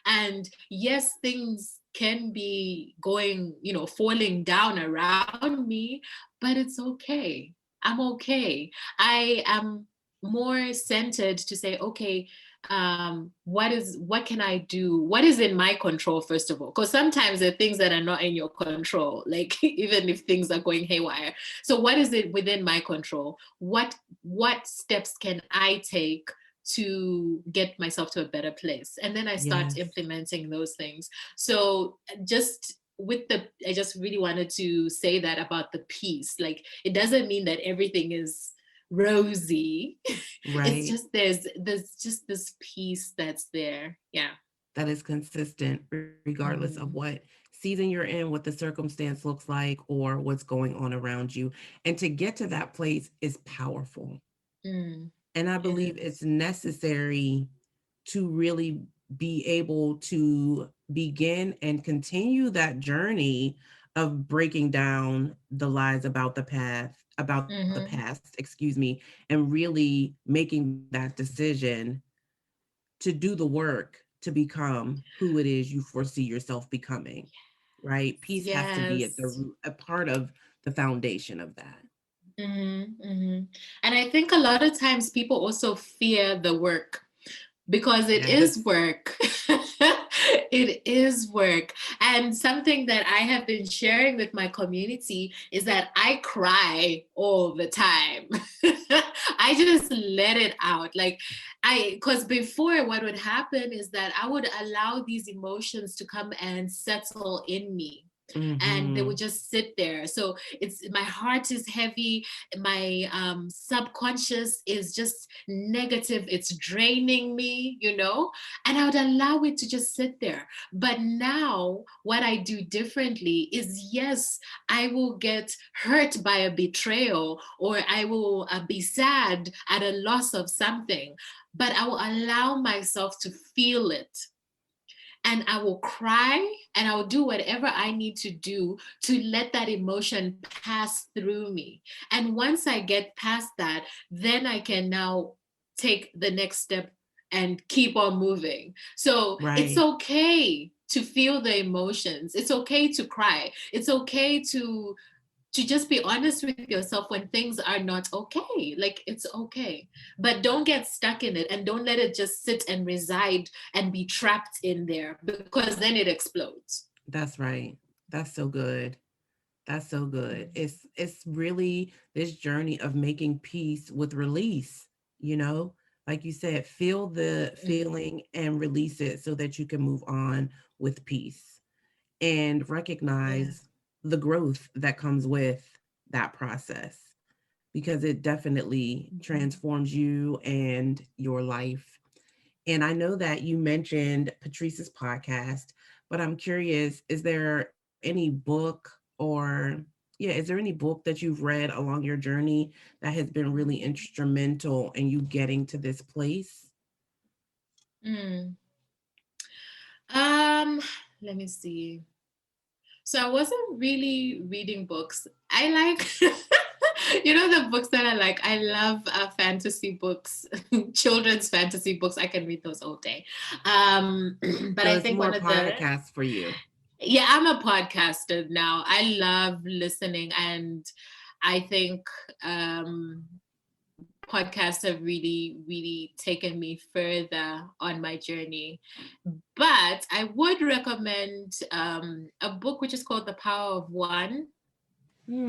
And yes, things can be going, falling down around me, but it's okay. I'm okay. I am more centered to say, okay, what can I do? What is in my control, first of all? Because sometimes there are things that are not in your control, like even if things are going haywire. So what is it within my control? What steps can I take to get myself to a better place? And then I start Yes. implementing those things. So just I just really wanted to say that about the peace. Like, it doesn't mean that everything is rosy. It's Right. just there's just this peace that's there. Yeah. That is consistent, regardless of Mm, what season you're in, what the circumstance looks like, or what's going on around you. And to get to that place is powerful. mm, And I it believe is. it's necessary to really be able to begin and continue that journey of breaking down the lies about the Mm-hmm. past, excuse me, and really making that decision to do the work to become who it is you foresee yourself becoming, right? Peace has to be at the Yes. root, a part of the foundation of that. Mm-hmm. Mm-hmm. And I think a lot of times people also fear the work because it is Yes. work. It is work. And something that I have been sharing with my community is that I cry all the time. I just let it out. Because before, what would happen is that I would allow these emotions to come and settle in me, and they would Mm-hmm. just sit there. So it's my heart is heavy, my subconscious is just negative, it's draining me, and I would allow it to just sit there. But now what I do differently is, yes, I will get hurt by a betrayal, or I will be sad at a loss of something, but I will allow myself to feel it, and I will cry, and I will do whatever I need to do to let that emotion pass through me. And once I get past that, then I can now take the next step and keep on moving. So it's Right. okay to feel the emotions. It's okay to cry. It's okay to just be honest with yourself when things are not okay. Like, it's okay. But don't get stuck in it, and don't let it just sit and reside and be trapped in there, because then it explodes. That's right. That's so good. That's so good. It's really this journey of making peace with release, you know? Like you said, feel the Mhm. feeling and release it so that you can move on with peace and Yeah. recognize the growth that comes with that process because it definitely Mhm. transforms you and your life. And I know that you mentioned Patrice's podcast, but I'm curious, is there any book or yeah, is there any book that you've read along your journey that has been really instrumental in you getting to this place? Mm. Um, Let me see. So I wasn't really reading books. I like, the books that I like. I love fantasy books, children's fantasy books. I can read those all day. But So I it's think one more of the, podcasts for you. yeah, I'm a podcaster now. I love listening, and I think podcasts have really, really taken me further on my journey. But I would recommend a book which is called The Power of One,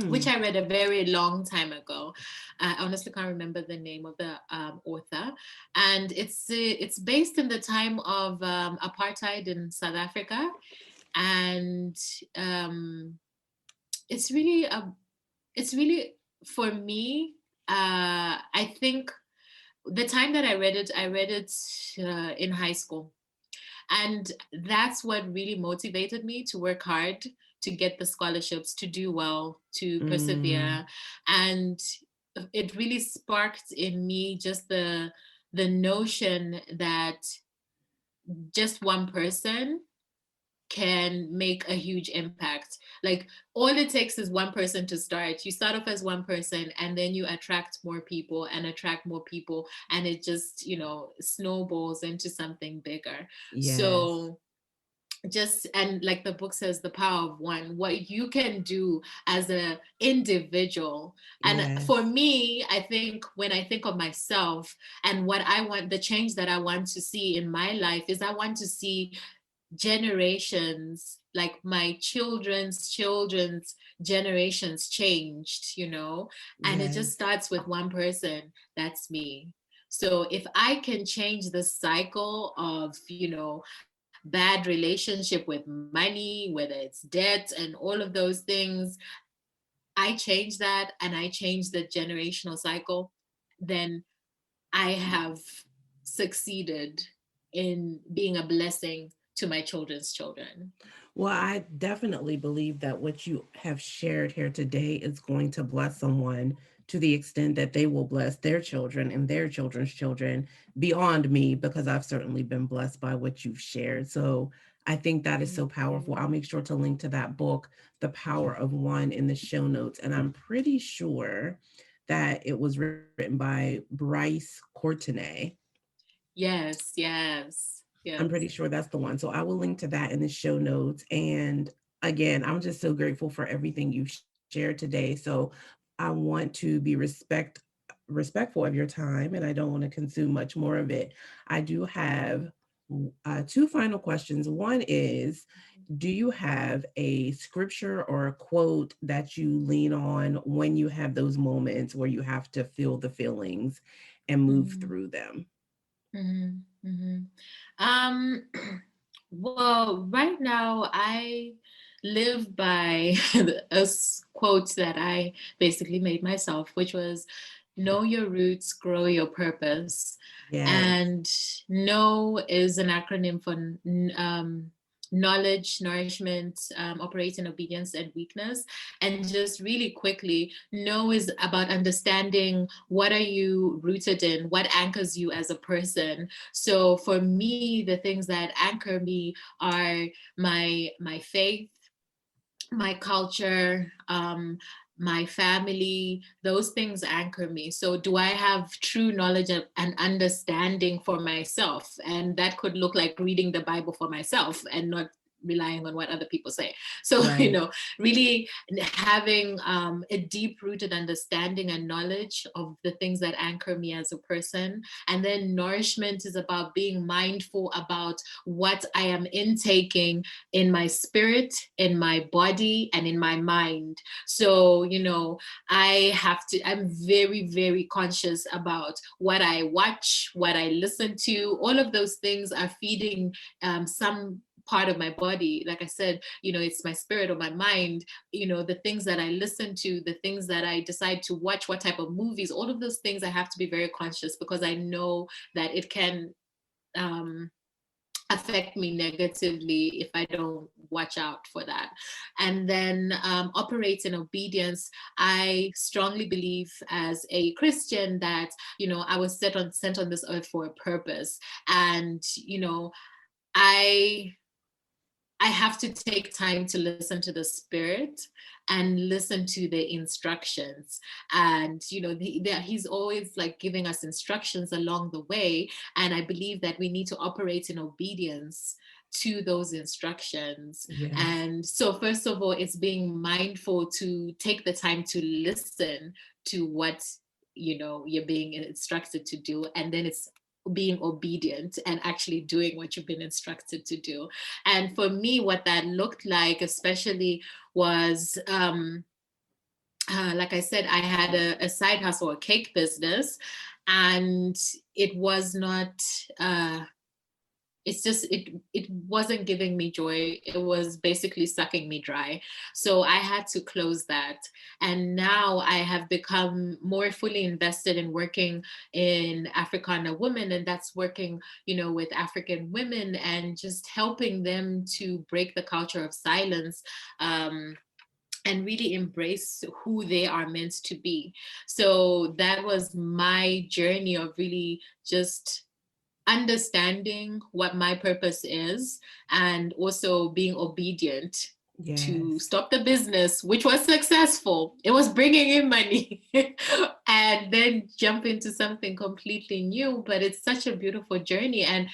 which Hmm. I read a very long time ago. I honestly can't remember the name of the author, and it's based in the time of apartheid in South Africa, and um, it's really it's really, for me. I think the time that I read it in high school. And that's what really motivated me to work hard, to get the scholarships, to do well, to Mm, persevere. And it really sparked in me just the notion that just one person can make a huge impact. Like, all it takes is one person to start. You start off as one person, and then you attract more people and attract more people, and it just, snowballs into something bigger. yes. So just, and like the book says, the power of one, what you can do as a individual. And for Yes. me, I think when I think of myself and what I want, the change that I want to see in my life is, I want to see generations, like my children's generations, changed, and it just Yes. starts with one person. That's me. So if I can change the cycle of, bad relationship with money, whether it's debt and all of those things, I change that, and I change the generational cycle, then I have succeeded in being a blessing to my children's children. Well, I definitely believe that what you have shared here today is going to bless someone to the extent that they will bless their children and their children's children beyond me, because I've certainly been blessed by what you've shared. So I think that is so powerful. I'll Mhm. make sure to link to that book, The Power of One, in the show notes. And I'm pretty sure that it was written by Bryce Courtenay. Yes, yes, I'm pretty yes. sure that's the one. So I will link to that in the show notes. And again, I'm just so grateful for everything you've shared today. So I want to be respectful of your time, and I don't want to consume much more of it. I do have two final questions. One is, do you have a scripture or a quote that you lean on when you have those moments where you have to feel the feelings and move Mhm, through them? mhm, mhm. Um, well, right now I live by quote that I basically made myself, which was know your roots, grow your purpose. Yes. And KNOW is an acronym for knowledge, nourishment, operate in obedience and weakness. And just really quickly, KNOW is about understanding what are you rooted in, what anchors you as a person. So for me, the things that anchor me are my faith, my culture, my family. Those things anchor me. So do I have true knowledge and understanding for myself? And that could look like reading the Bible for myself and not relying on what other people say. So Right. really having a deep rooted understanding and knowledge of the things that anchor me as a person. And then nourishment is about being mindful about what I am intaking in my spirit, in my body, and in my mind. So, I'm very, very conscious about what I watch, what I listen to. All of those things are feeding some part of my body. Like I said, it's my spirit or my mind, the things that I listen to, the things that I decide to watch, what type of movies, all of those things I have to be very conscious, because I know that it can um, affect me negatively if I don't watch out for that. And then operate in obedience. I strongly believe as a Christian that, I was sent on this earth for a purpose. And, I I have to take time to listen to the spirit and listen to the instructions. And, he's always like giving us instructions along the way. And I believe that we need to operate in obedience to those instructions. Yes. And so, first of all, it's being mindful to take the time to listen to what you're being instructed to do, and then it's being obedient and actually doing what you've been instructed to do. And for me, what that looked like, especially, was like I said, I had a side hustle, a cake business, and it was not. It's just it wasn't giving me joy. It was basically sucking me dry. So I had to close that. And now I have become more fully invested in working in Africana Woman, and that's working, with African women and just helping them to break the culture of silence. And really embrace who they are meant to be. So that was my journey of really just understanding what my purpose is, and also being obedient to Yes. stop the business, which was successful. It was bringing in money, and then jump into something completely new. But it's such a beautiful journey. And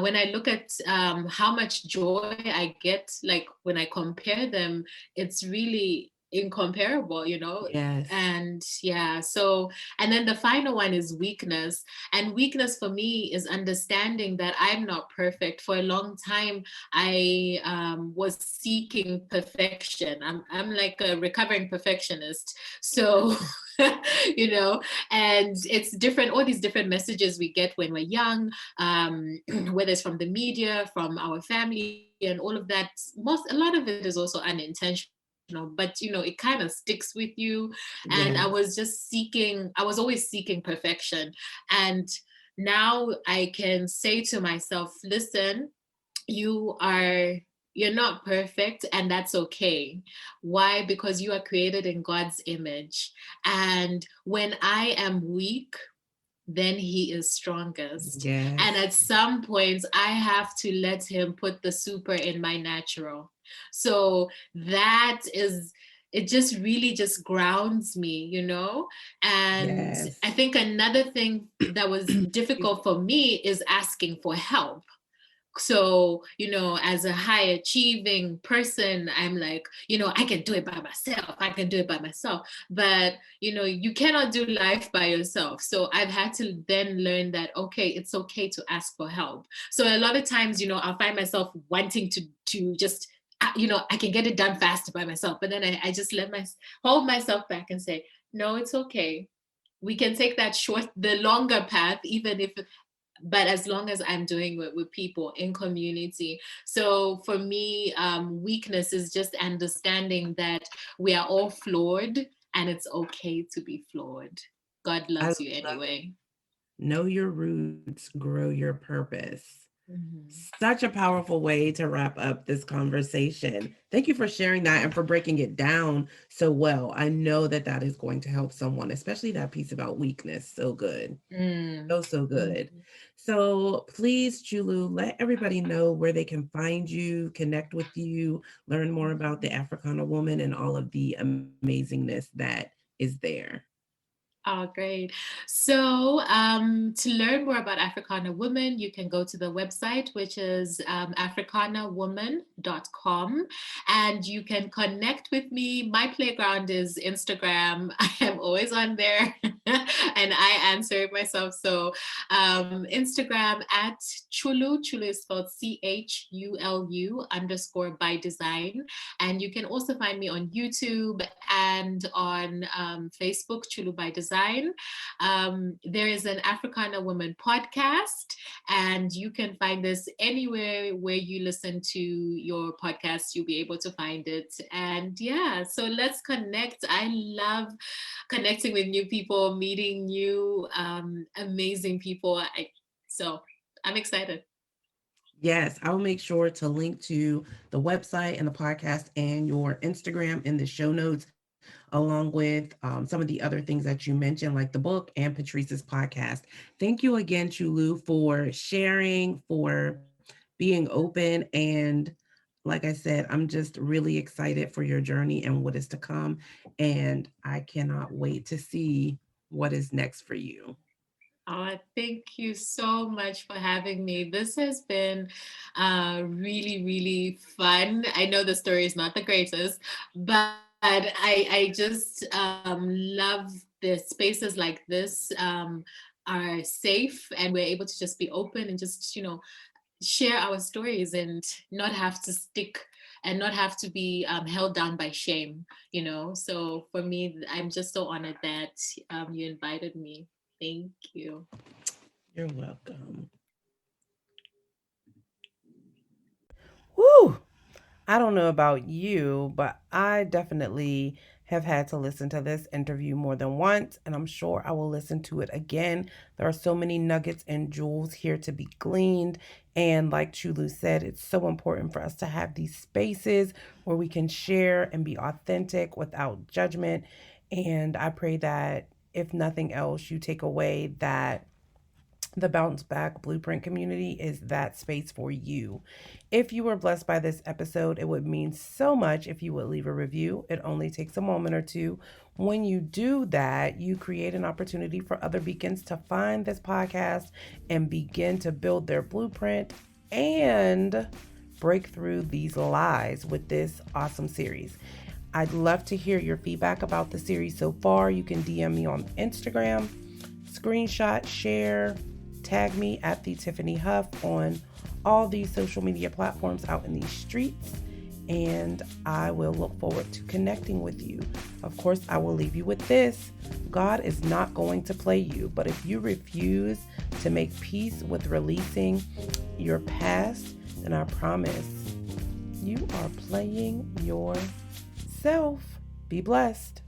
when I look at how much joy I get, like when I compare them, it's really incomparable, Yes. And yeah, so, and then the final one is weakness. And weakness for me is understanding that I'm not perfect. For a long time, I was seeking perfection. I'm like a recovering perfectionist. So, and it's different, all these different messages we get when we're young, whether it's from the media, from our family, and all of that. A lot of it is also unintentional, but it kind of sticks with you. And Yes. I was always seeking perfection. And now I can say to myself, listen, you are you're not perfect, and that's okay. Why? Because you are created in God's image. And when I am weak, then he is strongest. And Yes. at some points, I have to let him put the super in my natural. So that is, it just really just grounds me, you know? And Yes. I think another thing that was difficult for me is asking for help. So, as a high achieving person, I'm like, I can do it by myself. I can do it by myself. But, you cannot do life by yourself. So I've had to then learn that, okay, it's okay to ask for help. So a lot of times, I'll find myself wanting to just, I can get it done faster by myself. But then I just hold myself back and say, no, it's okay. We can take the longer path, even if, but as long as I'm doing it with people in community. So for me, weakness is just understanding that we are all flawed and it's okay to be flawed. God I loves you love anyway. know your roots, grow your purpose. Mhm. Such a powerful way to wrap up this conversation. Thank you for sharing that and for breaking it down so well. I know that that is going to help someone, especially that piece about weakness. So good. Mm. So, so good. Mhm. So please, Chulu, let everybody know where they can find you, connect with you, learn more about the Africana woman and all of the amazingness that is there. Oh, great. So, to learn more about Africana Woman, you can go to the website, which is africanawoman.com, and you can connect with me. My playground is Instagram. I am always on there and I answer it myself. So, Instagram at Chulu. Chulu is spelled CHULU _ by design. And you can also find me on YouTube and on Facebook, Chulu by Design. There is an Africana Woman podcast, and you can find this anywhere where you listen to your podcast. You'll be able to find it. And yeah, so let's connect. I love connecting with new people, meeting new amazing people. So I'm excited. Yes, I'll make sure to link to the website and the podcast and your Instagram in the show notes, along with some of the other things that you mentioned, like the book and Patrice's podcast. Thank you again, Chulu, for sharing, for being open. And like I said, I'm just really excited for your journey and what is to come. And I cannot wait to see what is next for you. Oh, thank you so much for having me. This has been really, really fun. I know the story is not the greatest, but I just love the spaces like this are safe and we're able to just be open and just, share our stories and not have to stick and not have to be held down by shame. So for me, I'm just so honored that you invited me. Thank you. You're welcome. Woo! I don't know about you, but I definitely have had to listen to this interview more than once, and I'm sure I will listen to it again. There are so many nuggets and jewels here to be gleaned. And like Chulu said, it's so important for us to have these spaces where we can share and be authentic without judgment. And I pray that if nothing else, you take away that the Bounce Back Blueprint community is that space for you. If you were blessed by this episode, it would mean so much if you would leave a review. It only takes a moment or two. When you do that, you create an opportunity for other beacons to find this podcast and begin to build their blueprint and break through these lies with this awesome series. I'd love to hear your feedback about the series so far. You can DM me on Instagram, screenshot, share, tag me at the Tiffany Huff on all these social media platforms out in these streets, and I will look forward to connecting with you. Of course, I will leave you with this. God is not going to play you, but if you refuse to make peace with releasing your past, then I promise you are playing yourself. Be blessed.